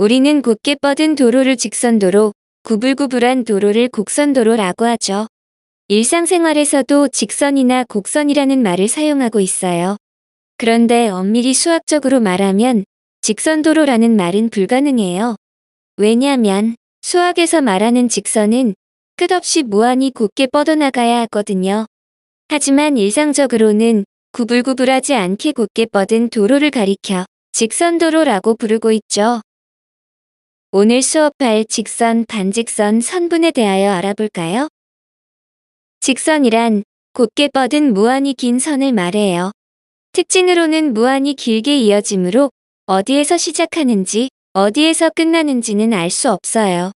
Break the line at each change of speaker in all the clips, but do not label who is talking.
우리는 곧게 뻗은 도로를 직선도로, 구불구불한 도로를 곡선도로라고 하죠. 일상생활에서도 직선이나 곡선이라는 말을 사용하고 있어요. 그런데 엄밀히 수학적으로 말하면 직선도로라는 말은 불가능해요. 왜냐면 수학에서 말하는 직선은 끝없이 무한히 곧게 뻗어나가야 하거든요. 하지만 일상적으로는 구불구불하지 않게 곧게 뻗은 도로를 가리켜 직선도로라고 부르고 있죠. 오늘 수업할 직선, 반직선, 선분에 대하여 알아볼까요? 직선이란 곧게 뻗은 무한히 긴 선을 말해요. 특징으로는 무한히 길게 이어지므로 어디에서 시작하는지, 어디에서 끝나는지는 알 수 없어요.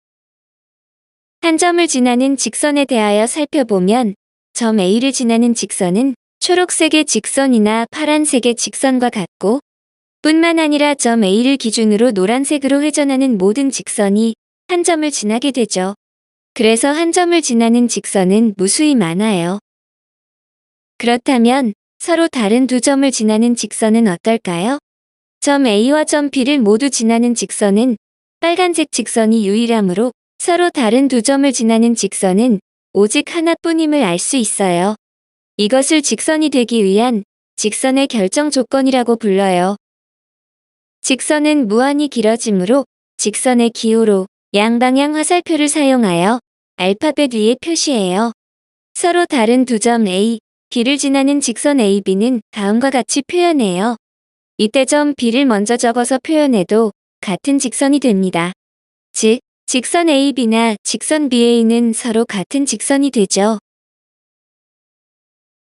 한 점을 지나는 직선에 대하여 살펴보면 점 A를 지나는 직선은 초록색의 직선이나 파란색의 직선과 같고 뿐만 아니라 점 A를 기준으로 노란색으로 회전하는 모든 직선이 한 점을 지나게 되죠. 그래서 한 점을 지나는 직선은 무수히 많아요. 그렇다면 서로 다른 두 점을 지나는 직선은 어떨까요? 점 A와 점 B를 모두 지나는 직선은 빨간색 직선이 유일하므로 서로 다른 두 점을 지나는 직선은 오직 하나뿐임을 알 수 있어요. 이것을 직선이 되기 위한 직선의 결정 조건이라고 불러요. 직선은 무한히 길어지므로 직선의 기호로 양방향 화살표를 사용하여 알파벳 위에 표시해요. 서로 다른 두 점 A, B를 지나는 직선 AB는 다음과 같이 표현해요. 이때 점 B를 먼저 적어서 표현해도 같은 직선이 됩니다. 즉, 직선 AB나 직선 BA는 서로 같은 직선이 되죠.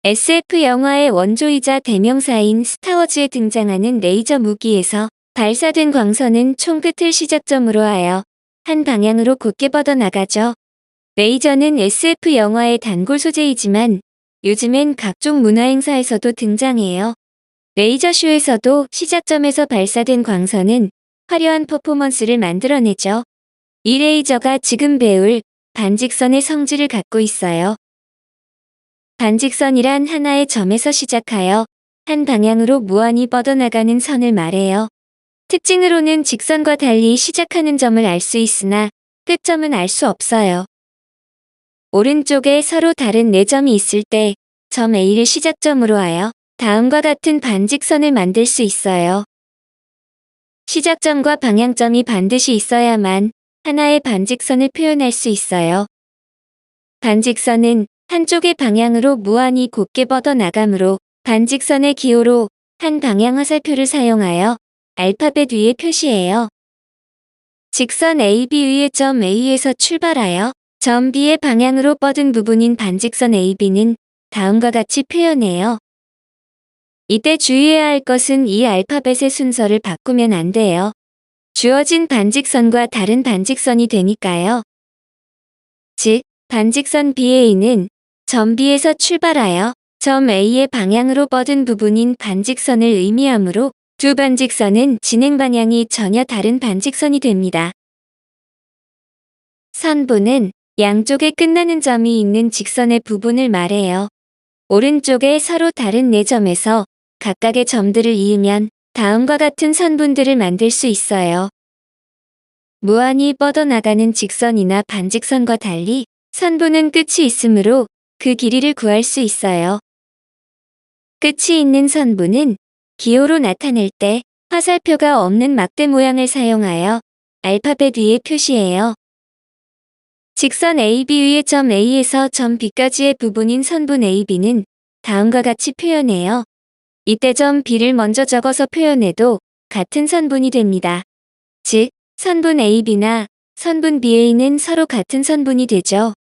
SF 영화의 원조이자 대명사인 스타워즈에 등장하는 레이저 무기에서 발사된 광선은 총끝을 시작점으로 하여 한 방향으로 곧게 뻗어나가죠. 레이저는 SF 영화의 단골 소재이지만 요즘엔 각종 문화행사에서도 등장해요. 레이저쇼에서도 시작점에서 발사된 광선은 화려한 퍼포먼스를 만들어내죠. 이 레이저가 지금 배울 반직선의 성질을 갖고 있어요. 반직선이란 하나의 점에서 시작하여 한 방향으로 무한히 뻗어나가는 선을 말해요. 특징으로는 직선과 달리 시작하는 점을 알 수 있으나 끝점은 알 수 없어요. 오른쪽에 서로 다른 네 점이 있을 때 점 A를 시작점으로 하여 다음과 같은 반직선을 만들 수 있어요. 시작점과 방향점이 반드시 있어야만 하나의 반직선을 표현할 수 있어요. 반직선은 한쪽의 방향으로 무한히 곧게 뻗어나가므로 반직선의 기호로 한 방향 화살표를 사용하여 알파벳 위에 표시해요. 직선 AB 위의 점 A에서 출발하여 점 B의 방향으로 뻗은 부분인 반직선 AB는 다음과 같이 표현해요. 이때 주의해야 할 것은 이 알파벳의 순서를 바꾸면 안 돼요. 주어진 반직선과 다른 반직선이 되니까요. 즉, 반직선 BA는 점 B에서 출발하여 점 A의 방향으로 뻗은 부분인 반직선을 의미하므로 두 반직선은 진행 방향이 전혀 다른 반직선이 됩니다. 선분은 양쪽에 끝나는 점이 있는 직선의 부분을 말해요. 오른쪽에 서로 다른 네 점에서 각각의 점들을 이으면 다음과 같은 선분들을 만들 수 있어요. 무한히 뻗어나가는 직선이나 반직선과 달리 선분은 끝이 있으므로 그 길이를 구할 수 있어요. 끝이 있는 선분은 기호로 나타낼 때 화살표가 없는 막대 모양을 사용하여 알파벳 위에 표시해요. 직선 AB 위의 점 A에서 점 B까지의 부분인 선분 AB는 다음과 같이 표현해요. 이때 점 B를 먼저 적어서 표현해도 같은 선분이 됩니다. 즉, 선분 AB나 선분 BA는 서로 같은 선분이 되죠.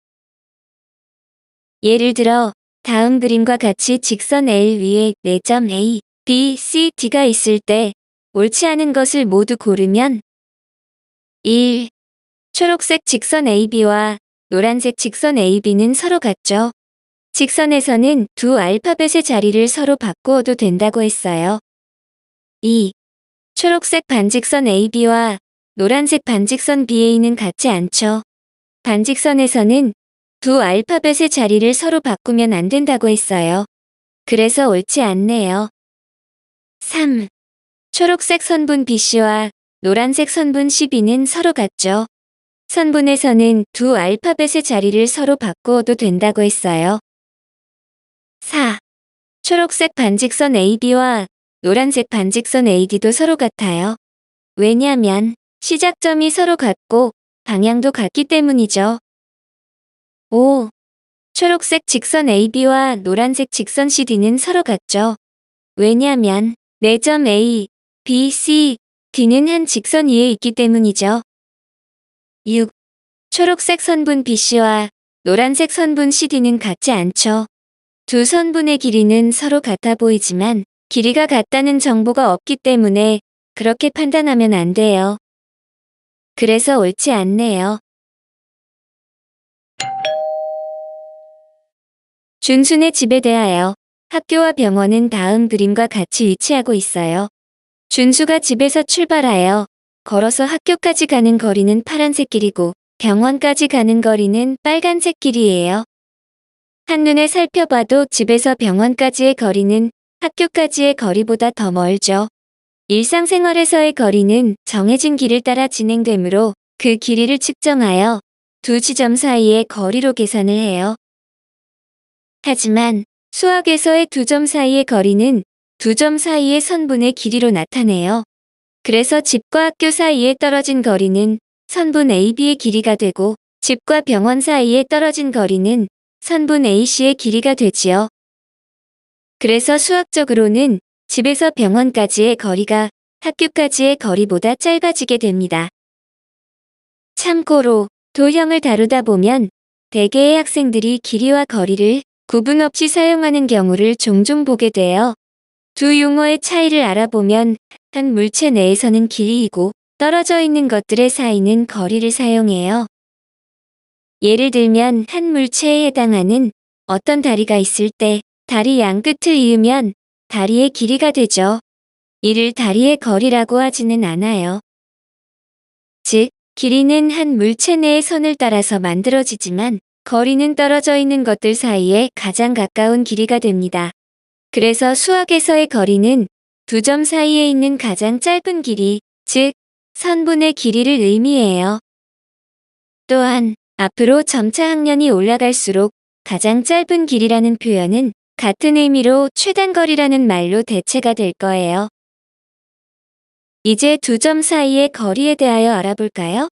예를 들어 다음 그림과 같이 직선 L 위에 4점 A, B, C, D가 있을 때 옳지 않은 것을 모두 고르면 1. 초록색 직선 AB와 노란색 직선 AB는 서로 같죠. 직선에서는 두 알파벳의 자리를 서로 바꾸어도 된다고 했어요. 2. 초록색 반직선 AB와 노란색 반직선 BA는 같지 않죠. 반직선에서는 두 알파벳의 자리를 서로 바꾸면 안 된다고 했어요. 그래서 옳지 않네요. 3. 초록색 선분 BC와 노란색 선분 CB는 서로 같죠. 선분에서는 두 알파벳의 자리를 서로 바꾸어도 된다고 했어요. 4. 초록색 반직선 AB와 노란색 반직선 AD도 서로 같아요. 왜냐면 시작점이 서로 같고 방향도 같기 때문이죠. 5. 초록색 직선 AB와 노란색 직선 CD는 서로 같죠. 왜냐면 4점 A, B, C, D는 한 직선 위에 있기 때문이죠. 6. 초록색 선분 BC와 노란색 선분 CD는 같지 않죠. 두 선분의 길이는 서로 같아 보이지만 길이가 같다는 정보가 없기 때문에 그렇게 판단하면 안 돼요. 그래서 옳지 않네요. 준순의 집에 대하여 학교와 병원은 다음 그림과 같이 위치하고 있어요. 준수가 집에서 출발하여 걸어서 학교까지 가는 거리는 파란색 길이고 병원까지 가는 거리는 빨간색 길이예요. 한눈에 살펴봐도 집에서 병원까지의 거리는 학교까지의 거리보다 더 멀죠. 일상생활에서의 거리는 정해진 길을 따라 진행되므로 그 길이를 측정하여 두 지점 사이의 거리로 계산을 해요. 하지만 수학에서의 두 점 사이의 거리는 두 점 사이의 선분의 길이로 나타내요. 그래서 집과 학교 사이에 떨어진 거리는 선분 AB의 길이가 되고 집과 병원 사이에 떨어진 거리는 선분 AC의 길이가 되지요. 그래서 수학적으로는 집에서 병원까지의 거리가 학교까지의 거리보다 짧아지게 됩니다. 참고로 도형을 다루다 보면 대개의 학생들이 길이와 거리를 구분 없이 사용하는 경우를 종종 보게 돼요. 두 용어의 차이를 알아보면 한 물체 내에서는 길이이고 떨어져 있는 것들의 사이는 거리를 사용해요. 예를 들면 한 물체에 해당하는 어떤 다리가 있을 때 다리 양끝을 이으면 다리의 길이가 되죠. 이를 다리의 거리라고 하지는 않아요. 즉, 길이는 한 물체 내의 선을 따라서 만들어지지만 거리는 떨어져 있는 것들 사이에 가장 가까운 길이가 됩니다. 그래서 수학에서의 거리는 두 점 사이에 있는 가장 짧은 길이, 즉 선분의 길이를 의미해요. 또한 앞으로 점차 학년이 올라갈수록 가장 짧은 길이라는 표현은 같은 의미로 최단거리라는 말로 대체가 될 거예요. 이제 두 점 사이의 거리에 대하여 알아볼까요?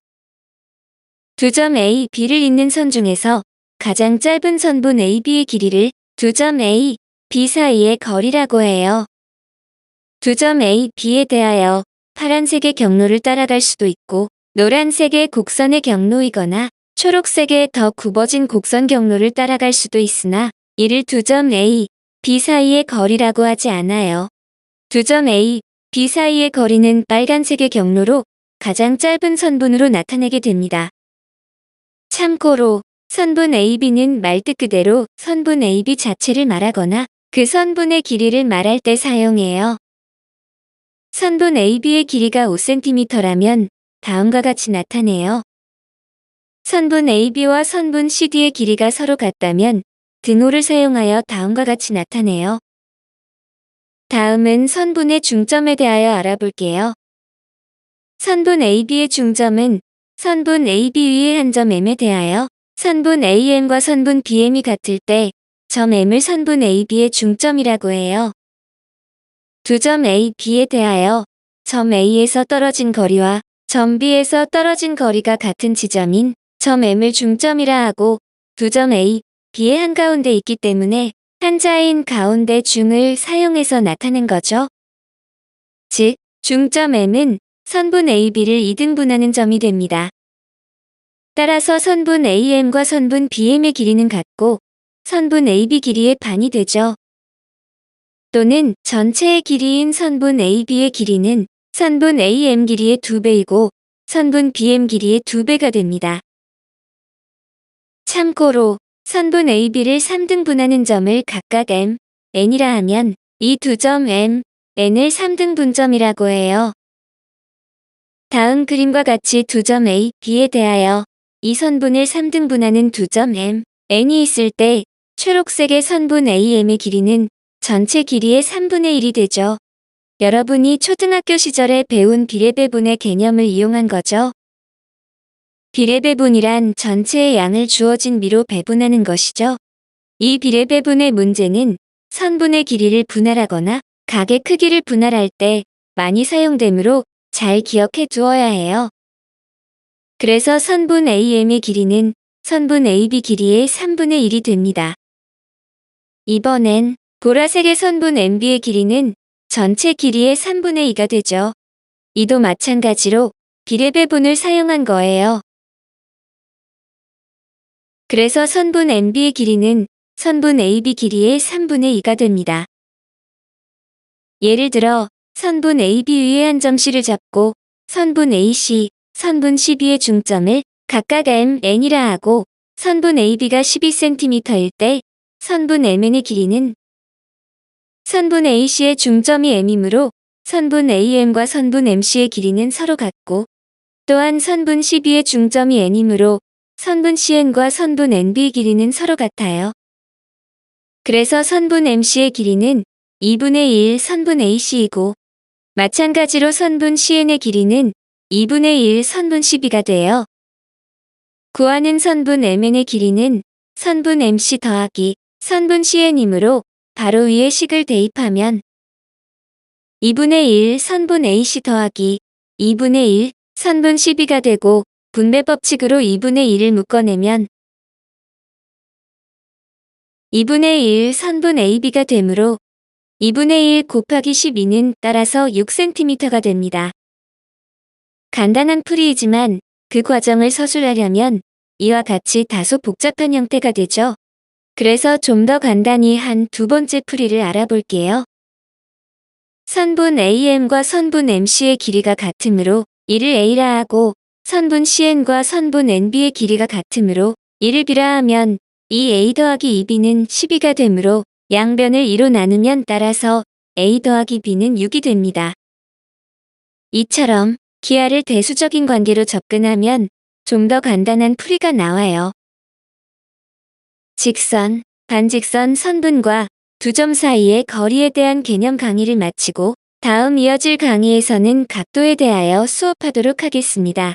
두 점 A, B를 잇는 선 중에서 가장 짧은 선분 AB의 길이를 두 점 A, B 사이의 거리라고 해요. 두 점 A, B에 대하여 파란색의 경로를 따라갈 수도 있고 노란색의 곡선의 경로이거나 초록색의 더 굽어진 곡선 경로를 따라갈 수도 있으나 이를 두 점 A, B 사이의 거리라고 하지 않아요. 두 점 A, B 사이의 거리는 빨간색의 경로로 가장 짧은 선분으로 나타내게 됩니다. 참고로 선분 AB는 말뜻 그대로 선분 AB 자체를 말하거나 그 선분의 길이를 말할 때 사용해요. 선분 AB의 길이가 5cm라면 다음과 같이 나타내요. 선분 AB와 선분 CD의 길이가 서로 같다면 등호를 사용하여 다음과 같이 나타내요. 다음은 선분의 중점에 대하여 알아볼게요. 선분 AB의 중점은 선분 AB 위의 한 점 M에 대하여 선분 AM과 선분 BM이 같을 때 점 M을 선분 AB의 중점이라고 해요. 두 점 A, B에 대하여 점 A에서 떨어진 거리와 점 B에서 떨어진 거리가 같은 지점인 점 M을 중점이라 하고 두 점 A, B의 한가운데 있기 때문에 한자인 가운데 중을 사용해서 나타낸 거죠. 즉, 중점 M은 선분 AB를 2등분하는 점이 됩니다. 따라서 선분 AM과 선분 BM의 길이는 같고 선분 AB 길이의 반이 되죠. 또는 전체의 길이인 선분 AB의 길이는 선분 AM 길이의 2배이고 선분 BM 길이의 2배가 됩니다. 참고로 선분 AB를 3등분하는 점을 각각 M, N이라 하면 이 두 점 M, N을 3등분점이라고 해요. 다음 그림과 같이 두 점 A, B에 대하여 이 선분을 3등분하는 두 점 M, N이 있을 때 초록색의 선분 AM의 길이는 전체 길이의 3분의 1이 되죠. 여러분이 초등학교 시절에 배운 비례배분의 개념을 이용한 거죠. 비례배분이란 전체의 양을 주어진 미로 배분하는 것이죠. 이 비례배분의 문제는 선분의 길이를 분할하거나 각의 크기를 분할할 때 많이 사용되므로 잘 기억해 두어야 해요. 그래서 선분 AM의 길이는 선분 AB 길이의 3분의 1이 됩니다. 이번엔 보라색의 선분 MB의 길이는 전체 길이의 3분의 2가 되죠. 이도 마찬가지로 비례배분을 사용한 거예요. 그래서 선분 MB의 길이는 선분 AB 길이의 3분의 2가 됩니다. 예를 들어 선분 AB 위에 한 점씨를 잡고 선분 AC, 선분 CB의 중점을 각각 MN이라 하고 선분 AB가 12cm일 때 선분 MN의 길이는 선분 AC의 중점이 M이므로 선분 AM과 선분 MC의 길이는 서로 같고 또한 선분 CB의 중점이 N이므로 선분 CN과 선분 NB의 길이는 서로 같아요. 그래서 선분 MC의 길이는 2분의 1 선분 AC이고 마찬가지로 선분 CN의 길이는 2분의 1 선분 CB가 돼요. 구하는 선분 MN의 길이는 선분 MC 더하기 선분 CN이므로 바로 위에 식을 대입하면 2분의 1 선분 AC 더하기 2분의 1 선분 CB가 되고 분배 법칙으로 2분의 1을 묶어내면 2분의 1 선분 AB가 되므로 2분의 1 곱하기 12는 따라서 6cm가 됩니다. 간단한 풀이이지만 그 과정을 서술하려면 이와 같이 다소 복잡한 형태가 되죠. 그래서 좀 더 간단히 한 두 번째 풀이를 알아볼게요. 선분 AM과 선분 MC의 길이가 같으므로 이를 A라 하고 선분 CN과 선분 NB의 길이가 같으므로 이를 B라 하면 이 A 더하기 2B는 12가 되므로 양변을 2로 나누면 따라서 A 더하기 B는 6이 됩니다. 이처럼 기하를 대수적인 관계로 접근하면 좀 더 간단한 풀이가 나와요. 직선, 반직선 선분과 두 점 사이의 거리에 대한 개념 강의를 마치고 다음 이어질 강의에서는 각도에 대하여 수업하도록 하겠습니다.